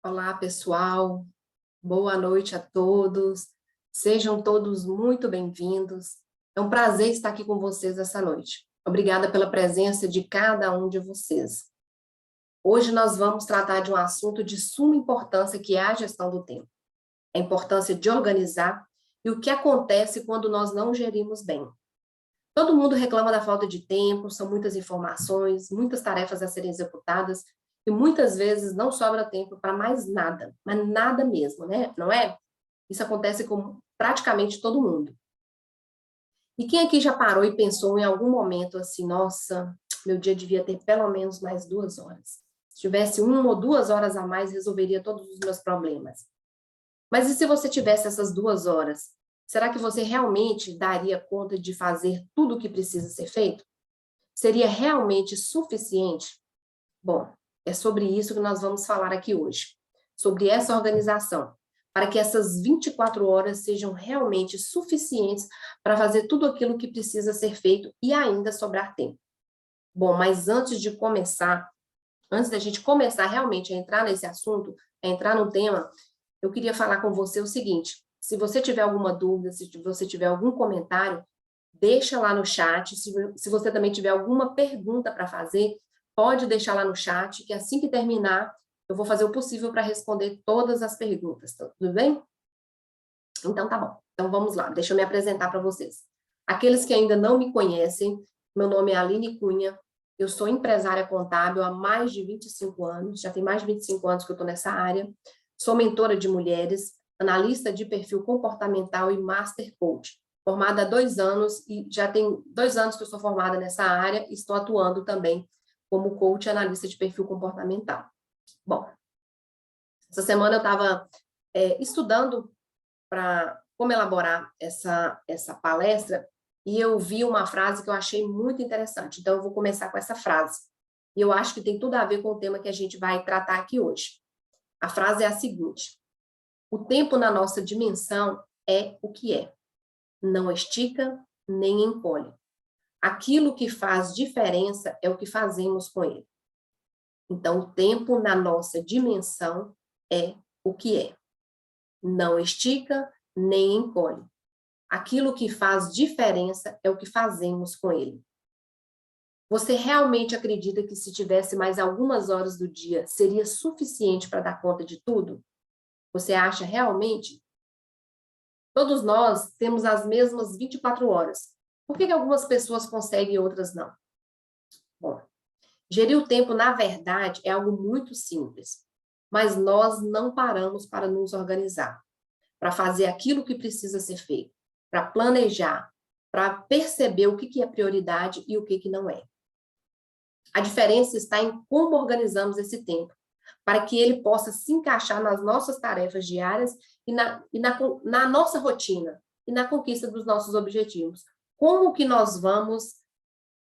Olá, pessoal. Boa noite a todos. Sejam todos muito bem-vindos. É um prazer estar aqui com vocês essa noite. Obrigada pela presença de cada um de vocês. Hoje nós vamos tratar de um assunto de suma importância, que é a gestão do tempo. A importância de organizar e o que acontece quando nós não gerimos bem. Todo mundo reclama da falta de tempo, são muitas informações, muitas tarefas a serem executadas, e muitas vezes não sobra tempo para mais nada, mas nada mesmo, né? Não é? Isso acontece com praticamente todo mundo. E quem aqui já parou e pensou em algum momento assim, nossa, meu dia devia ter pelo menos mais 2 horas. Se tivesse 1 ou 2 horas a mais, resolveria todos os meus problemas. Mas e se você tivesse essas 2 horas? Será que você realmente daria conta de fazer tudo o que precisa ser feito? Seria realmente suficiente? Bom, é sobre isso que nós vamos falar aqui hoje. Sobre essa organização, para que essas 24 horas sejam realmente suficientes para fazer tudo aquilo que precisa ser feito e ainda sobrar tempo. Bom, mas antes de começar, antes da gente começar realmente a entrar nesse assunto, a entrar no tema, eu queria falar com você o seguinte: se você tiver alguma dúvida, se você tiver algum comentário, deixa lá no chat. Se você também tiver alguma pergunta para fazer, pode deixar lá no chat, que assim que terminar, eu vou fazer o possível para responder todas as perguntas, tudo bem? Então tá bom. Então vamos lá, deixa eu me apresentar para vocês. Aqueles que ainda não me conhecem, meu nome é Aline Cunha, eu sou empresária contábil há mais de 25 anos, já tem mais de 25 anos que eu estou nessa área, sou mentora de mulheres, analista de perfil comportamental e master coach, formada há 2 anos e já tem 2 anos que eu sou formada nessa área e estou atuando também como coach e analista de perfil comportamental. Bom, essa semana eu estava estudando para como elaborar essa palestra, e eu vi uma frase que eu achei muito interessante. Então, eu vou começar com essa frase. E eu acho que tem tudo a ver com o tema que a gente vai tratar aqui hoje. A frase é a seguinte: o tempo na nossa dimensão é o que é. Não estica nem encolhe. Aquilo que faz diferença é o que fazemos com ele. Então, o tempo na nossa dimensão é o que é. Não estica nem encolhe. Aquilo que faz diferença é o que fazemos com ele. Você realmente acredita que se tivesse mais algumas horas do dia, seria suficiente para dar conta de tudo? Você acha realmente? Todos nós temos as mesmas 24 horas. Por que algumas pessoas conseguem e outras não? Bom, gerir o tempo, na verdade, é algo muito simples. Mas nós não paramos para nos organizar, para fazer aquilo que precisa ser feito, para planejar, para perceber o que é prioridade e o que não é. A diferença está em como organizamos esse tempo, para que ele possa se encaixar nas nossas tarefas diárias e na nossa rotina, e na conquista dos nossos objetivos. Como que nós vamos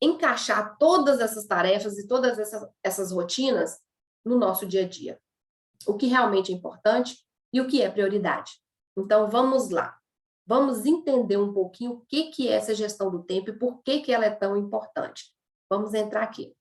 encaixar todas essas tarefas e todas essas rotinas no nosso dia a dia? O que realmente é importante e o que é prioridade. Então, vamos lá. Vamos entender um pouquinho o que é essa gestão do tempo e por que ela é tão importante. Vamos entrar aqui.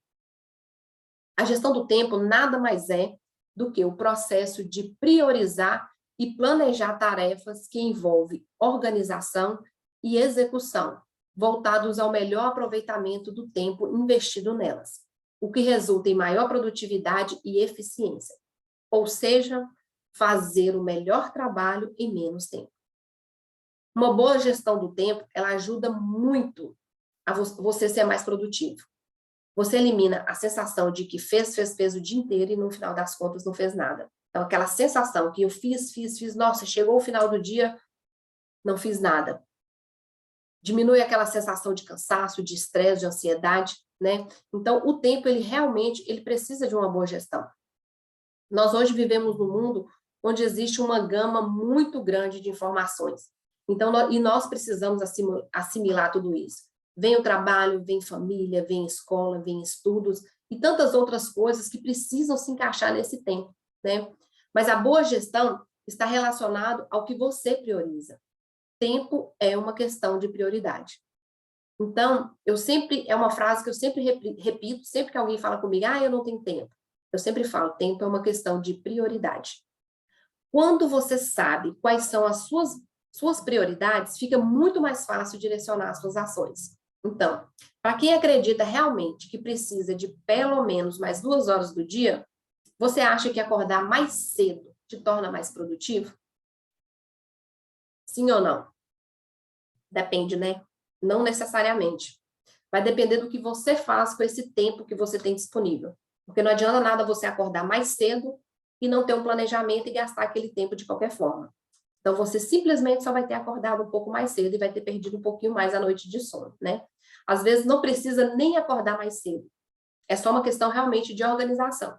A gestão do tempo nada mais é do que o processo de priorizar e planejar tarefas que envolvem organização e execução, voltados ao melhor aproveitamento do tempo investido nelas, o que resulta em maior produtividade e eficiência. Ou seja, fazer o melhor trabalho em menos tempo. Uma boa gestão do tempo, ela ajuda muito a você ser mais produtivo. Você elimina a sensação de que fez o dia inteiro e no final das contas não fez nada. Então, aquela sensação que eu fiz, nossa, chegou o final do dia, não fiz nada. Diminui aquela sensação de cansaço, de estresse, de ansiedade, né? Então, o tempo, ele realmente, ele precisa de uma boa gestão. Nós hoje vivemos num mundo onde existe uma gama muito grande de informações. Então, nós precisamos assimilar tudo isso. Vem o trabalho, vem família, vem escola, vem estudos e tantas outras coisas que precisam se encaixar nesse tempo, né? Mas a boa gestão está relacionado ao que você prioriza. Tempo é uma questão de prioridade. Então, é uma frase que eu sempre repito, sempre que alguém fala comigo, eu não tenho tempo. Eu sempre falo, tempo é uma questão de prioridade. Quando você sabe quais são as suas prioridades, fica muito mais fácil direcionar as suas ações. Então, para quem acredita realmente que precisa de pelo menos mais 2 horas do dia, você acha que acordar mais cedo te torna mais produtivo? Sim ou não? Depende, né? Não necessariamente. Vai depender do que você faz com esse tempo que você tem disponível. Porque não adianta nada você acordar mais cedo e não ter um planejamento e gastar aquele tempo de qualquer forma. Então, você simplesmente só vai ter acordado um pouco mais cedo e vai ter perdido um pouquinho mais a noite de sono, né? Às vezes, não precisa nem acordar mais cedo. É só uma questão realmente de organização.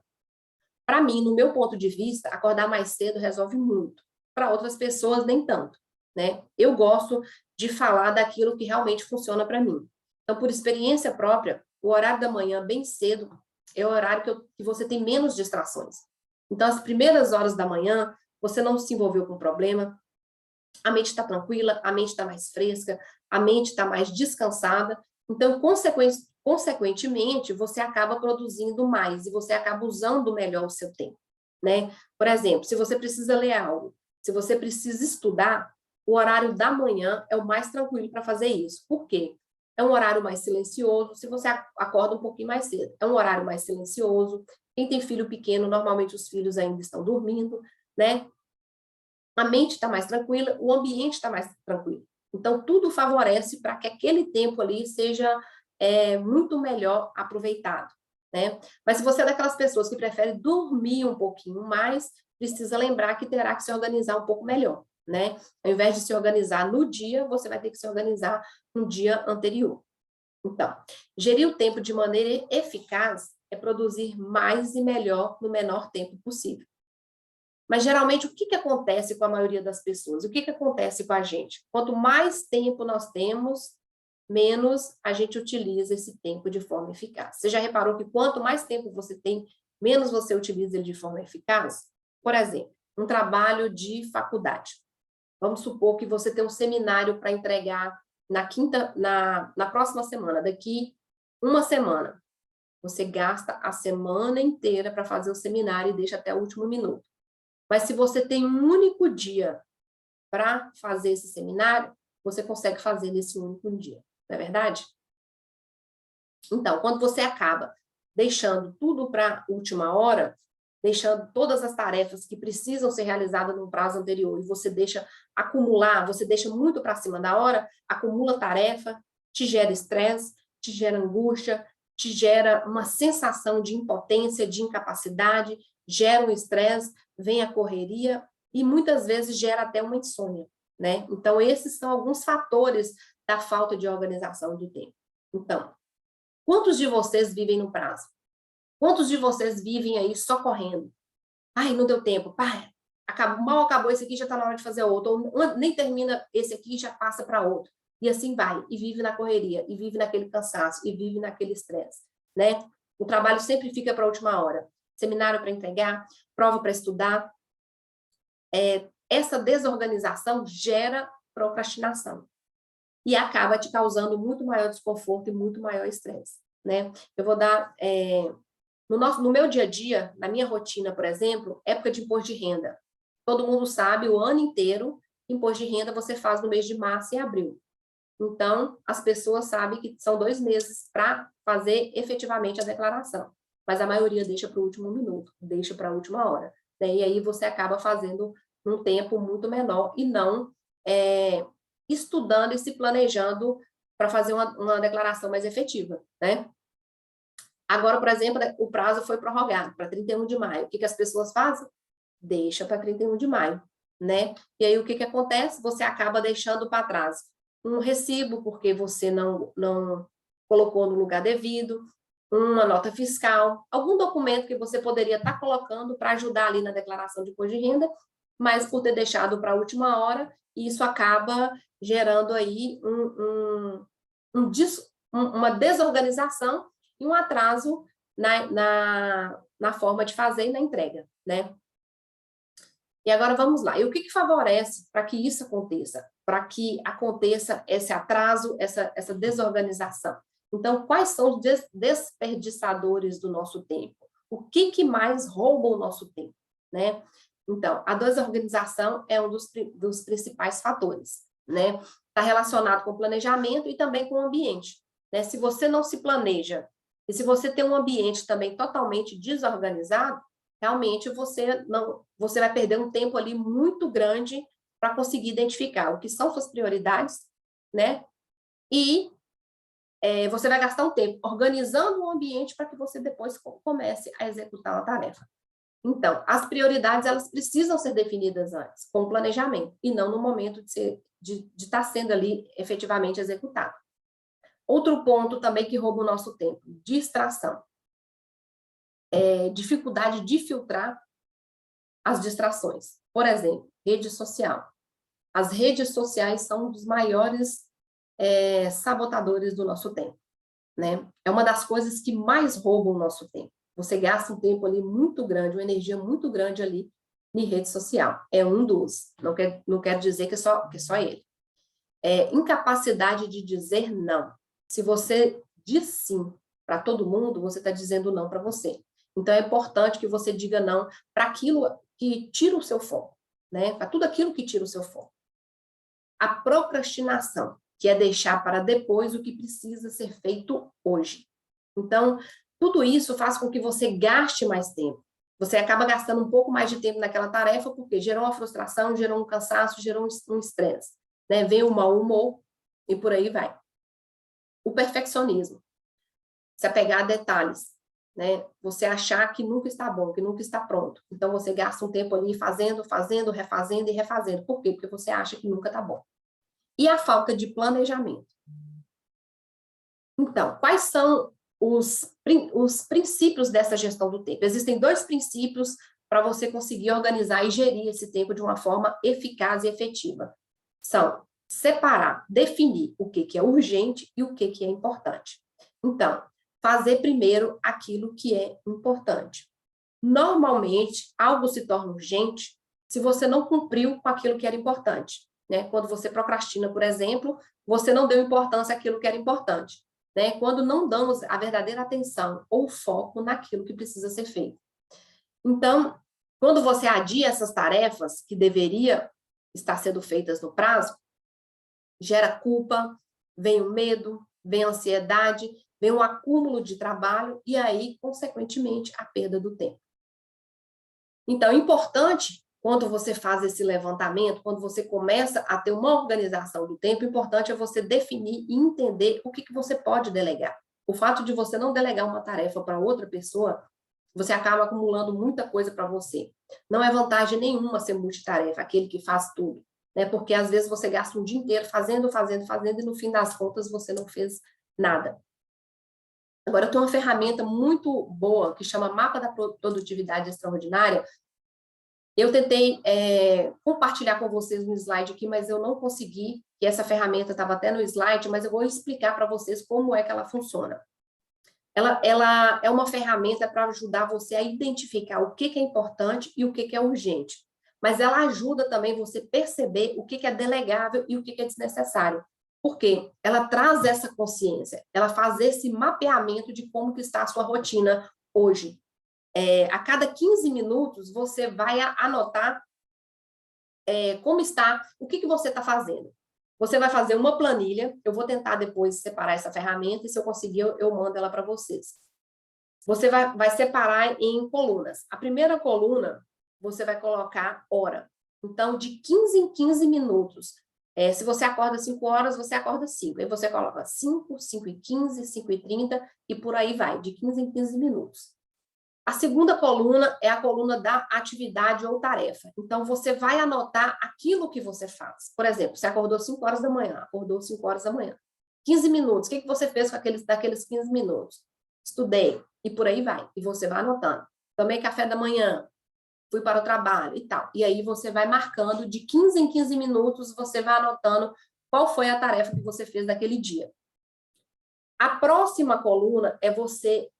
Para mim, no meu ponto de vista, acordar mais cedo resolve muito. Para outras pessoas, nem tanto, né? Eu gosto de falar daquilo que realmente funciona para mim. Então, por experiência própria, o horário da manhã, bem cedo, é o horário que você tem menos distrações. Então, as primeiras horas da manhã, você não se envolveu com problema, a mente está tranquila, a mente está mais fresca, a mente está mais descansada. Então, consequentemente, você acaba produzindo mais e você acaba usando melhor o seu tempo, né? Por exemplo, se você precisa ler algo, se você precisa estudar, o horário da manhã é o mais tranquilo para fazer isso. Por quê? É um horário mais silencioso, se você acorda um pouquinho mais cedo. É um horário mais silencioso. Quem tem filho pequeno, normalmente os filhos ainda estão dormindo, né? A mente está mais tranquila, o ambiente está mais tranquilo. Então, tudo favorece para que aquele tempo ali seja muito melhor aproveitado, né? Mas se você é daquelas pessoas que prefere dormir um pouquinho mais, precisa lembrar que terá que se organizar um pouco melhor, né? Ao invés de se organizar no dia, você vai ter que se organizar no dia anterior. Então, gerir o tempo de maneira eficaz é produzir mais e melhor no menor tempo possível. Mas, geralmente, o que acontece com a maioria das pessoas? O que acontece com a gente? Quanto mais tempo nós temos, menos a gente utiliza esse tempo de forma eficaz. Você já reparou que quanto mais tempo você tem, menos você utiliza ele de forma eficaz? Por exemplo, um trabalho de faculdade. Vamos supor que você tem um seminário para entregar na próxima semana, daqui uma semana. Você gasta a semana inteira para fazer o seminário e deixa até o último minuto. Mas se você tem um único dia para fazer esse seminário, você consegue fazer nesse único dia, não é verdade? Então, quando você acaba deixando tudo para a última hora, deixando todas as tarefas que precisam ser realizadas no prazo anterior, e você deixa acumular, você deixa muito para cima da hora, acumula tarefa, te gera estresse, te gera angústia, te gera uma sensação de impotência, de incapacidade, gera um estresse, vem a correria e muitas vezes gera até uma insônia, né? Então, esses são alguns fatores da falta de organização de tempo. Então, quantos de vocês vivem no prazo? Quantos de vocês vivem aí só correndo? Ai, não deu tempo. Pai, mal acabou esse aqui, já está na hora de fazer outro. Ou nem termina esse aqui, já passa para outro. E assim vai. E vive na correria, e vive naquele cansaço, e vive naquele estresse, né? O trabalho sempre fica para a última hora. Seminário para entregar, prova para estudar. Essa desorganização gera procrastinação. E acaba te causando muito maior desconforto e muito maior estresse, né? Eu vou dar... No meu dia a dia, na minha rotina, por exemplo, época de imposto de renda. Todo mundo sabe, o ano inteiro, imposto de renda você faz no mês de março e abril. Então, as pessoas sabem que são 2 meses para fazer efetivamente a declaração. Mas a maioria deixa para o último minuto, deixa para a última hora, né? E aí você acaba fazendo num tempo muito menor e não estudando e se planejando para fazer uma declaração mais efetiva, né? Agora, por exemplo, o prazo foi prorrogado para 31 de maio. O que as pessoas fazem? Deixa para 31 de maio, né? E aí, o que acontece? Você acaba deixando para trás um recibo, porque você não colocou no lugar devido, uma nota fiscal, algum documento que você poderia estar colocando para ajudar ali na declaração de imposto de renda, mas por ter deixado para a última hora, isso acaba gerando aí uma desorganização e um atraso na forma de fazer e na entrega, né? E agora vamos lá. E o que favorece para que isso aconteça? Para que aconteça esse atraso, essa desorganização? Então, quais são os desperdiçadores do nosso tempo? O que mais rouba o nosso tempo, né? Então, a desorganização é um dos principais fatores, né? Está relacionado com o planejamento e também com o ambiente, né? Se você não se planeja e se você tem um ambiente também totalmente desorganizado, realmente você vai perder um tempo ali muito grande para conseguir identificar o que são suas prioridades, né? E você vai gastar um tempo organizando o ambiente para que você depois comece a executar a tarefa. Então, as prioridades, elas precisam ser definidas antes, com o planejamento, e não no momento de estar sendo ali efetivamente executado. Outro ponto também que rouba o nosso tempo, distração. Dificuldade de filtrar as distrações. Por exemplo, rede social. As redes sociais são um dos maiores sabotadores do nosso tempo, né? É uma das coisas que mais roubam o nosso tempo. Você gasta um tempo ali muito grande, uma energia muito grande ali em rede social. É um dos, não quer dizer que é só ele. Incapacidade de dizer não. Se você diz sim para todo mundo, você está dizendo não para você. Então, é importante que você diga não para aquilo que tira o seu foco, né? Para tudo aquilo que tira o seu foco. A procrastinação, que é deixar para depois o que precisa ser feito hoje. Então, tudo isso faz com que você gaste mais tempo. Você acaba gastando um pouco mais de tempo naquela tarefa, porque gerou uma frustração, gerou um cansaço, gerou um estresse, né? Vem o mau humor e por aí vai. O perfeccionismo. Se apegar a detalhes, né? Você achar que nunca está bom, que nunca está pronto. Então, você gasta um tempo ali fazendo, refazendo e refazendo. Por quê? Porque você acha que nunca está bom. E a falta de planejamento. Então, quais são os princípios dessa gestão do tempo? Existem 2 princípios para você conseguir organizar e gerir esse tempo de uma forma eficaz e efetiva. São separar, definir o que é urgente e o que é importante. Então, fazer primeiro aquilo que é importante. Normalmente, algo se torna urgente se você não cumpriu com aquilo que era importante, né? Quando você procrastina, por exemplo, você não deu importância àquilo que era importante, né? Quando não damos a verdadeira atenção ou foco naquilo que precisa ser feito. Então, quando você adia essas tarefas que deveria estar sendo feitas no prazo, gera culpa, vem o medo, vem a ansiedade, vem um acúmulo de trabalho e aí, consequentemente, a perda do tempo. Então, é importante, quando você faz esse levantamento, quando você começa a ter uma organização do tempo, o importante é você definir e entender o que você pode delegar. O fato de você não delegar uma tarefa para outra pessoa, você acaba acumulando muita coisa para você. Não é vantagem nenhuma ser multitarefa, aquele que faz tudo, né? Porque às vezes você gasta um dia inteiro fazendo, e no fim das contas você não fez nada. Agora, eu tenho uma ferramenta muito boa que chama Mapa da Produtividade Extraordinária. Eu tentei compartilhar com vocês no slide aqui, mas eu não consegui, que essa ferramenta estava até no slide, mas eu vou explicar para vocês como é que ela funciona. Ela é uma ferramenta para ajudar você a identificar o que é importante e o que é urgente. Mas ela ajuda também você perceber o que é delegável e o que é desnecessário. Por quê? Ela traz essa consciência, ela faz esse mapeamento de como que está a sua rotina hoje. A cada 15 minutos, você vai anotar como está, o que você está fazendo. Você vai fazer uma planilha, eu vou tentar depois separar essa ferramenta, e se eu conseguir, eu mando ela para vocês. Você vai separar em colunas. A primeira coluna, você vai colocar hora. Então, de 15 em 15 minutos. Se você acorda 5 horas, você acorda 5. Aí você coloca 5, 5 e 15, 5 e 30, e por aí vai, de 15 em 15 minutos. A segunda coluna é a coluna da atividade ou tarefa. Então, você vai anotar aquilo que você faz. Por exemplo, você acordou 5 horas da manhã, acordou 5 horas da manhã. 15 minutos, o que você fez com daqueles 15 minutos? Estudei, e por aí vai. E você vai anotando. Tomei café da manhã, fui para o trabalho e tal. E aí você vai marcando, de 15 em 15 minutos, você vai anotando qual foi a tarefa que você fez daquele dia. A próxima coluna é você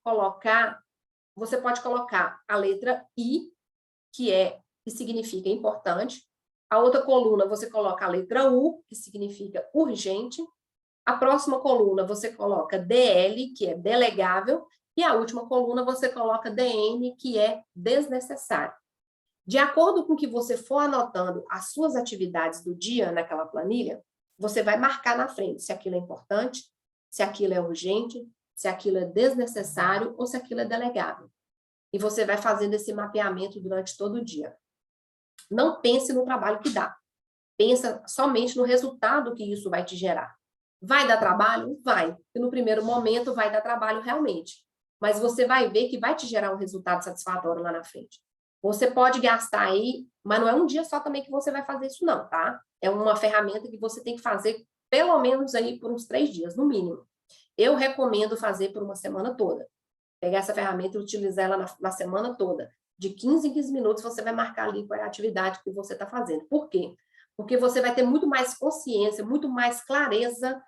pode colocar a letra I, que significa importante. A outra coluna você coloca a letra U, que significa urgente. A próxima coluna você coloca DL, que é delegável. E a última coluna você coloca DN, que é desnecessário. De acordo com o que você for anotando as suas atividades do dia naquela planilha, você vai marcar na frente se aquilo é importante, se aquilo é urgente, se aquilo é desnecessário ou se aquilo é delegável. E você vai fazendo esse mapeamento durante todo o dia. Não pense no trabalho que dá. Pensa somente no resultado que isso vai te gerar. Vai dar trabalho? Vai. E no primeiro momento vai dar trabalho realmente. Mas você vai ver que vai te gerar um resultado satisfatório lá na frente. Você pode gastar aí, mas não é um dia só também que você vai fazer isso não, tá? É uma ferramenta que você tem que fazer pelo menos aí por uns 3 dias, no mínimo. Eu recomendo fazer por uma semana toda. Pegar essa ferramenta e utilizar ela na semana toda. De 15 em 15 minutos você vai marcar ali qual é a atividade que você está fazendo. Por quê? Porque você vai ter muito mais consciência, muito mais clareza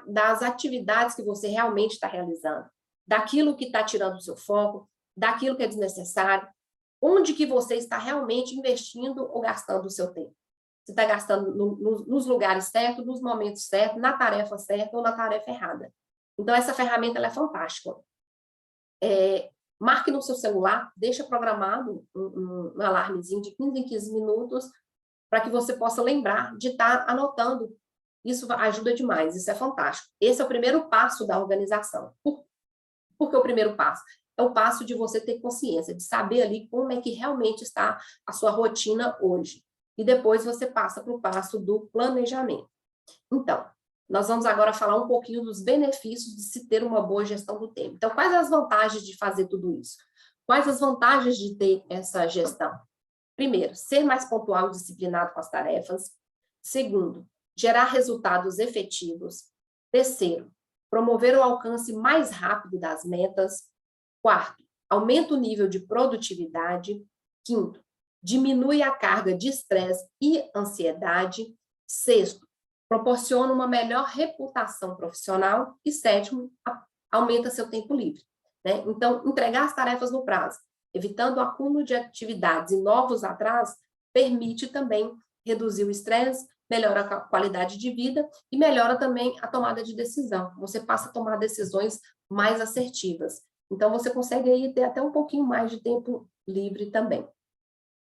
das atividades que você realmente está realizando, daquilo que está tirando o seu foco, daquilo que é desnecessário, onde que você está realmente investindo ou gastando o seu tempo. Você está gastando nos lugares certos, nos momentos certos, na tarefa certa ou na tarefa errada. Então, essa ferramenta ela é fantástica. Marque no seu celular, deixa programado um alarmezinho de 15 em 15 minutos para que você possa lembrar de estar anotando. Isso ajuda demais, isso é fantástico. Esse é o primeiro passo da organização. Por que o primeiro passo? É o passo de você ter consciência, de saber ali como é que realmente está a sua rotina hoje. E depois você passa para o passo do planejamento. Então, nós vamos agora falar um pouquinho dos benefícios de se ter uma boa gestão do tempo. Então, quais as vantagens de fazer tudo isso? Quais as vantagens de ter essa gestão? Primeiro, ser mais pontual e disciplinado com as tarefas. Segundo, gerar resultados efetivos. Terceiro, promover o alcance mais rápido das metas. Quarto, aumenta o nível de produtividade. Quinto, diminui a carga de estresse e ansiedade. Sexto, proporciona uma melhor reputação profissional. E sétimo, aumenta seu tempo livre. Né? Então, entregar as tarefas no prazo, evitando o acúmulo de atividades e novos atrasos, permite também reduzir o estresse, melhora a qualidade de vida e melhora também a tomada de decisão. Você passa a tomar decisões mais assertivas. Então, você consegue aí ter até um pouquinho mais de tempo livre também.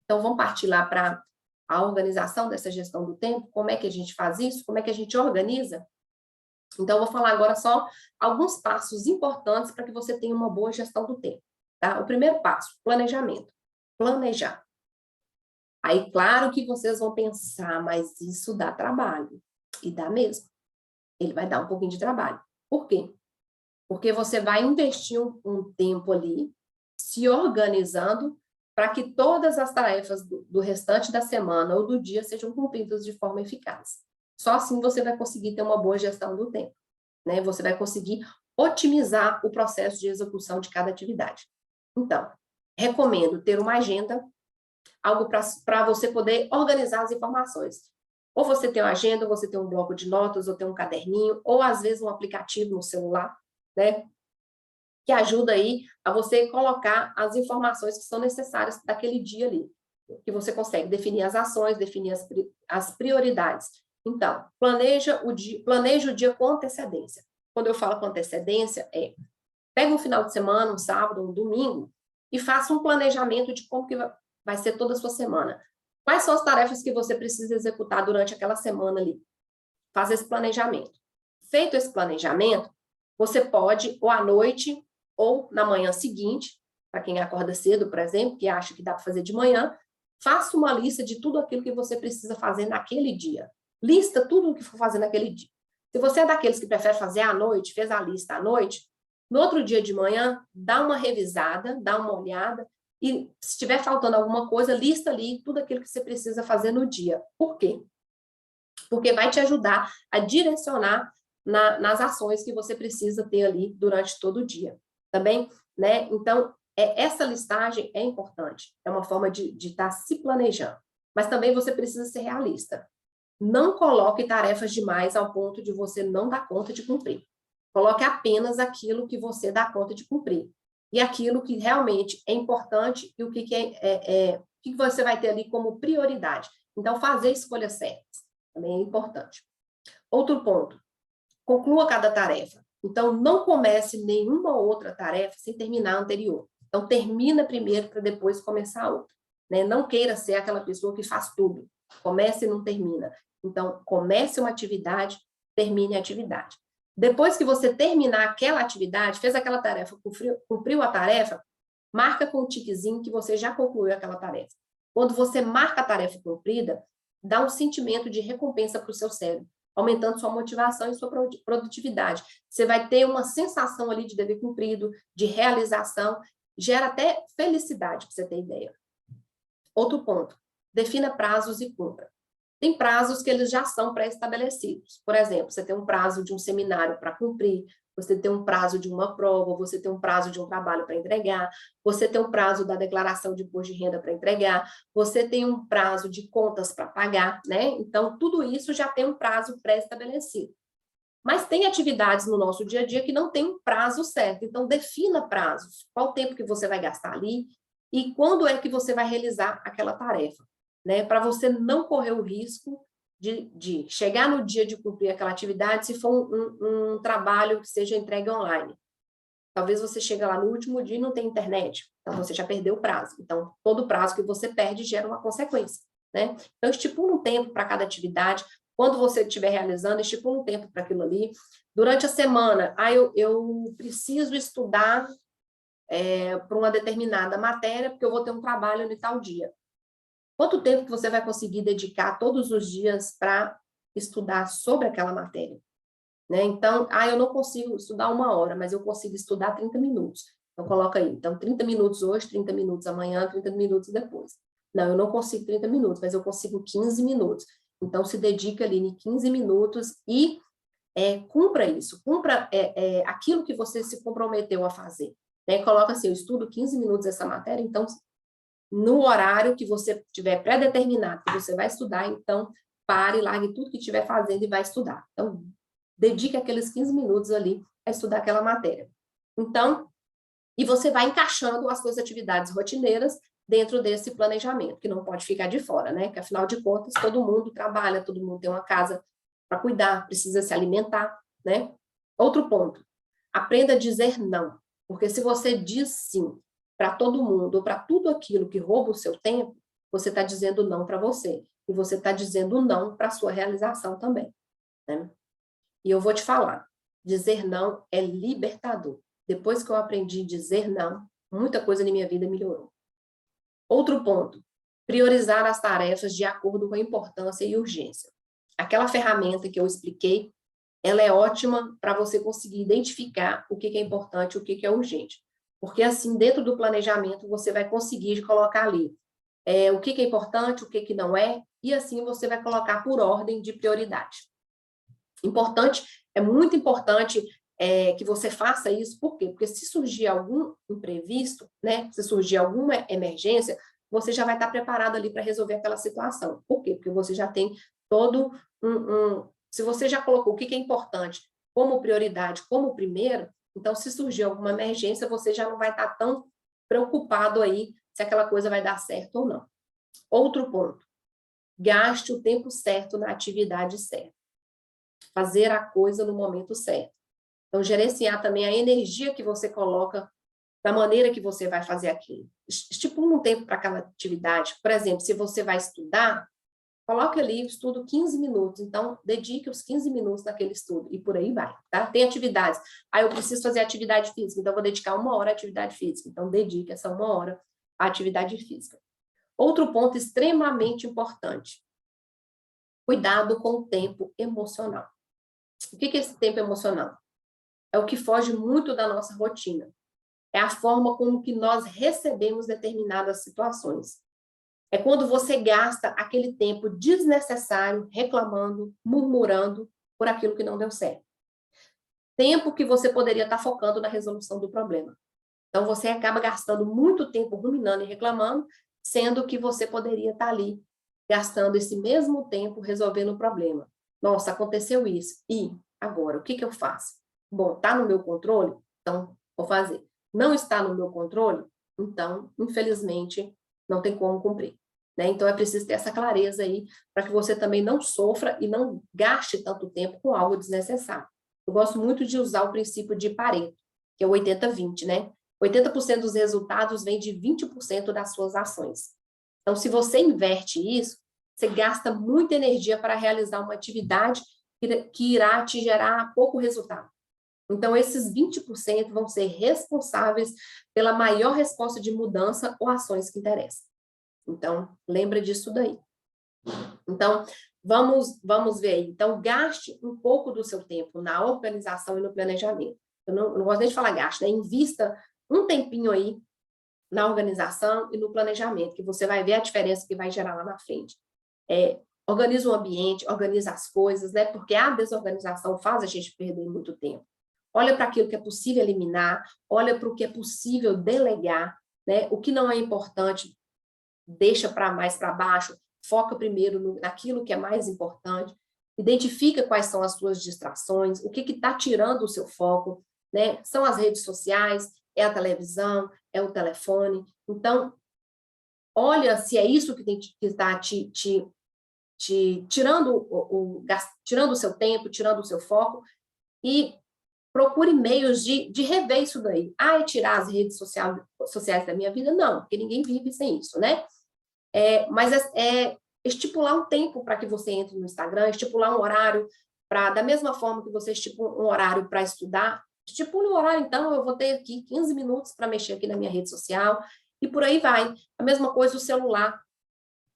Então, vamos partir lá para a organização dessa gestão do tempo. Como é que a gente faz isso? Como é que a gente organiza? Então, eu vou falar agora só alguns passos importantes para que você tenha uma boa gestão do tempo. Tá? O primeiro passo, planejamento. Planejar. Aí, claro que vocês vão pensar, mas isso dá trabalho. E dá mesmo. Ele vai dar um pouquinho de trabalho. Por quê? Porque você vai investir um tempo ali, se organizando, para que todas as tarefas do restante da semana ou do dia sejam cumpridas de forma eficaz. Só assim você vai conseguir ter uma boa gestão do tempo. Né? Você vai conseguir otimizar o processo de execução de cada atividade. Então, recomendo ter uma agenda, algo para você poder organizar as informações. Ou você tem uma agenda, ou você tem um bloco de notas, ou tem um caderninho, ou às vezes um aplicativo no celular, né? Que ajuda aí a você colocar as informações que são necessárias daquele dia ali. Que você consegue definir as ações, definir as prioridades. Então, planeja o dia com antecedência. Quando eu falo com antecedência, pega um final de semana, um sábado, um domingo, e faça um planejamento de como que vai ser toda a sua semana. Quais são as tarefas que você precisa executar durante aquela semana ali? Faz esse planejamento. Feito esse planejamento, você pode, ou à noite, ou na manhã seguinte, para quem acorda cedo, por exemplo, que acha que dá para fazer de manhã, faça uma lista de tudo aquilo que você precisa fazer naquele dia. Lista tudo o que for fazer naquele dia. Se você é daqueles que prefere fazer à noite, fez a lista à noite, no outro dia de manhã, dá uma revisada, dá uma olhada, e se estiver faltando alguma coisa, lista ali tudo aquilo que você precisa fazer no dia. Por quê? Porque vai te ajudar a direcionar nas ações que você precisa ter ali durante todo o dia. Também, né? Então, essa listagem é importante. É uma forma de estar se planejando. Mas também você precisa ser realista. Não coloque tarefas demais ao ponto de você não dar conta de cumprir. Coloque apenas aquilo que você dá conta de cumprir. E aquilo que realmente é importante e o que você vai ter ali como prioridade. Então, fazer escolhas certas também é importante. Outro ponto, conclua cada tarefa. Então, não comece nenhuma outra tarefa sem terminar a anterior. Então, termina primeiro para depois começar a outra. né? Não queira ser aquela pessoa que faz tudo, comece e não termina. Então, comece uma atividade, termine a atividade. Depois que você terminar aquela atividade, fez aquela tarefa, cumpriu a tarefa, marca com um tiquezinho que você já concluiu aquela tarefa. Quando você marca a tarefa cumprida, dá um sentimento de recompensa para o seu cérebro, aumentando sua motivação e sua produtividade. Você vai ter uma sensação ali de dever cumprido, de realização, gera até felicidade, para você ter ideia. Outro ponto, defina prazos e cumpra. Tem prazos que eles já são pré-estabelecidos. Por exemplo, você tem um prazo de um seminário para cumprir, você tem um prazo de uma prova, você tem um prazo de um trabalho para entregar, você tem um prazo da declaração de imposto de renda para entregar, você tem um prazo de contas para pagar, né? Então, tudo isso já tem um prazo pré-estabelecido. Mas tem atividades no nosso dia a dia que não tem um prazo certo. Então, defina prazos. Qual o tempo que você vai gastar ali e quando é que você vai realizar aquela tarefa, né? Para você não correr o risco de chegar no dia de cumprir aquela atividade se for um trabalho que seja entregue online. Talvez você chegue lá no último dia e não tenha internet. Então, você já perdeu o prazo. Então, todo prazo que você perde gera uma consequência, né? Então, estipula um tempo para cada atividade. Quando você estiver realizando, estipula um tempo para aquilo ali. Durante a semana, eu preciso estudar para uma determinada matéria, porque eu vou ter um trabalho no tal dia. Quanto tempo que você vai conseguir dedicar todos os dias para estudar sobre aquela matéria? Né? Então, eu não consigo estudar 1 hora, mas eu consigo estudar 30 minutos. Então, coloca aí. Então, 30 minutos hoje, 30 minutos amanhã, 30 minutos depois. Não, eu não consigo 30 minutos, mas eu consigo 15 minutos. Então, se dedica ali em 15 minutos e cumpra isso. Cumpra aquilo que você se comprometeu a fazer. Né? Coloca assim, eu estudo 15 minutos essa matéria, então, no horário que você tiver pré-determinado, que você vai estudar, então, pare, largue tudo que estiver fazendo e vai estudar. Então, dedique aqueles 15 minutos ali a estudar aquela matéria. Então, e você vai encaixando as suas atividades rotineiras dentro desse planejamento, que não pode ficar de fora, né? Que, afinal de contas, todo mundo trabalha, todo mundo tem uma casa para cuidar, precisa se alimentar, né? Outro ponto, aprenda a dizer não. Porque se você diz sim para todo mundo, ou para tudo aquilo que rouba o seu tempo, você está dizendo não para você. E você está dizendo não para a sua realização também, né? E eu vou te falar, dizer não é libertador. Depois que eu aprendi a dizer não, muita coisa na minha vida melhorou. Outro ponto, priorizar as tarefas de acordo com a importância e urgência. Aquela ferramenta que eu expliquei, ela é ótima para você conseguir identificar o que é importante e o que é urgente. Porque assim, dentro do planejamento, você vai conseguir colocar ali o que é importante, o que não é, e assim você vai colocar por ordem de prioridade. Importante, é muito importante que você faça isso, por quê? Porque se surgir algum imprevisto, né, se surgir alguma emergência, você já vai estar preparado ali para resolver aquela situação. Por quê? Porque você já tem todo se você já colocou o que é importante como prioridade, como primeiro, então se surgir alguma emergência, você já não vai estar tão preocupado aí se aquela coisa vai dar certo ou não. Outro ponto, gaste o tempo certo na atividade certa. Fazer a coisa no momento certo. Então, gerenciar também a energia que você coloca da maneira que você vai fazer aquilo. Estipula um tempo para aquela atividade. Por exemplo, se você vai estudar, coloque ali, estudo 15 minutos. Então, dedique os 15 minutos naquele estudo. E por aí vai, tá? Tem atividades. Eu preciso fazer atividade física, então vou dedicar 1 hora à atividade física. Então, dedique essa 1 hora à atividade física. Outro ponto extremamente importante. Cuidado com o tempo emocional. O que é esse tempo emocional? É o que foge muito da nossa rotina. É a forma como que nós recebemos determinadas situações. É quando você gasta aquele tempo desnecessário reclamando, murmurando por aquilo que não deu certo. Tempo que você poderia estar focando na resolução do problema. Então, você acaba gastando muito tempo ruminando e reclamando, sendo que você poderia estar ali gastando esse mesmo tempo resolvendo o problema. Nossa, aconteceu isso. E agora, o que eu faço? Bom, está no meu controle? Então, vou fazer. Não está no meu controle? Então, infelizmente, não tem como cumprir. Né? Então, é preciso ter essa clareza aí, para que você também não sofra e não gaste tanto tempo com algo desnecessário. Eu gosto muito de usar o princípio de Pareto, que é o 80-20, né? 80% dos resultados vem de 20% das suas ações. Então, se você inverte isso, você gasta muita energia para realizar uma atividade que irá te gerar pouco resultado. Então, esses 20% vão ser responsáveis pela maior resposta de mudança ou ações que interessam. Então, lembra disso daí. Então, vamos ver aí. Então, gaste um pouco do seu tempo na organização e no planejamento. Eu não gosto nem de falar gaste, né? Invista um tempinho aí na organização e no planejamento, que você vai ver a diferença que vai gerar lá na frente. Organiza o ambiente, organiza as coisas, né? Porque a desorganização faz a gente perder muito tempo. Olha para aquilo que é possível eliminar, olha para o que é possível delegar, né? O que não é importante, deixa para mais para baixo, foca primeiro naquilo que é mais importante, identifica quais são as suas distrações, o que está tirando o seu foco, né? São as redes sociais, é a televisão, é o telefone. Então, olha se é isso que está tirando tirando o seu tempo, tirando o seu foco, e procure meios de rever isso daí. É tirar as redes sociais da minha vida? Não, porque ninguém vive sem isso, né? Mas estipular um tempo para que você entre no Instagram, estipular um horário, da mesma forma que você estipula um horário para estudar, estipule um horário, então, eu vou ter aqui 15 minutos para mexer aqui na minha rede social, e por aí vai. A mesma coisa o celular.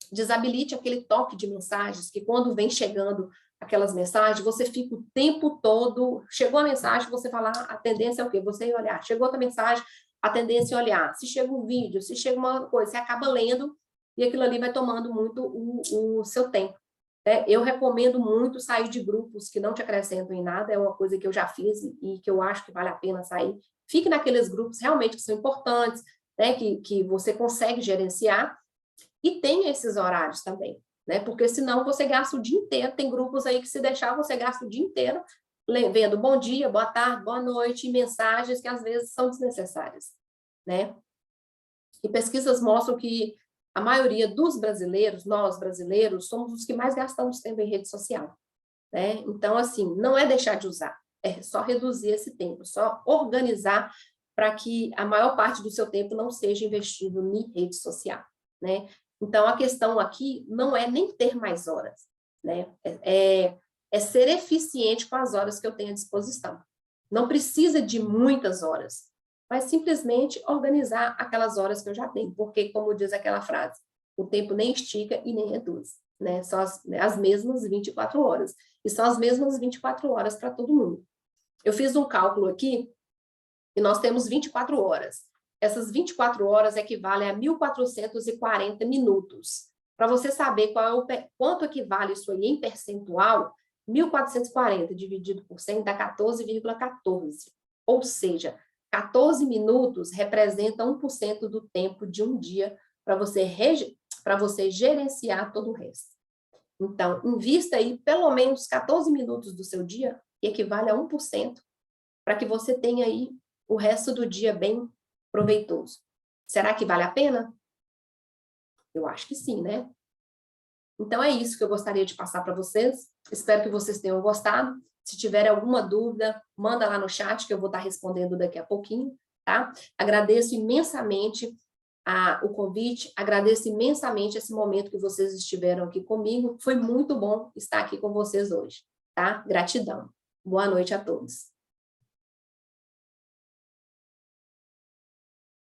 Desabilite aquele toque de mensagens, que quando vem chegando aquelas mensagens, você fica o tempo todo, chegou a mensagem, você fala, a tendência é o quê? Você ir olhar. Chegou outra mensagem, a tendência é olhar. Se chega um vídeo, se chega uma coisa, você acaba lendo, e aquilo ali vai tomando muito o seu tempo. Eu recomendo muito sair de grupos que não te acrescentam em nada, é uma coisa que eu já fiz e que eu acho que vale a pena sair. Fique naqueles grupos realmente que são importantes, né, que você consegue gerenciar, e tem esses horários também, né? Porque senão você gasta o dia inteiro, tem grupos aí que se deixar, você gasta o dia inteiro vendo bom dia, boa tarde, boa noite, e mensagens que às vezes são desnecessárias, né? E pesquisas mostram que a maioria dos brasileiros, nós brasileiros, somos os que mais gastamos tempo em rede social, né? Então, assim, não é deixar de usar, é só reduzir esse tempo, só organizar para que a maior parte do seu tempo não seja investido em rede social, né? Então, a questão aqui não é nem ter mais horas, né? É ser eficiente com as horas que eu tenho à disposição. Não precisa de muitas horas, mas simplesmente organizar aquelas horas que eu já tenho, porque, como diz aquela frase, o tempo nem estica e nem reduz, né? São as mesmas 24 horas, e são as mesmas 24 horas para todo mundo. Eu fiz um cálculo aqui, e nós temos 24 horas. Essas 24 horas equivalem a 1.440 minutos. Para você saber quanto equivale isso aí em percentual, 1.440 dividido por 100 dá 14,14. Ou seja, 14 minutos representa 1% do tempo de um dia para você gerenciar todo o resto. Então, invista aí pelo menos 14 minutos do seu dia, que equivale a 1%, para que você tenha aí o resto do dia bem proveitoso. Será que vale a pena? Eu acho que sim, né? Então, é isso que eu gostaria de passar para vocês. Espero que vocês tenham gostado. Se tiver alguma dúvida, manda lá no chat, que eu vou estar respondendo daqui a pouquinho, tá? Agradeço imensamente o convite, agradeço imensamente esse momento que vocês estiveram aqui comigo. Foi muito bom estar aqui com vocês hoje, tá? Gratidão. Boa noite a todos.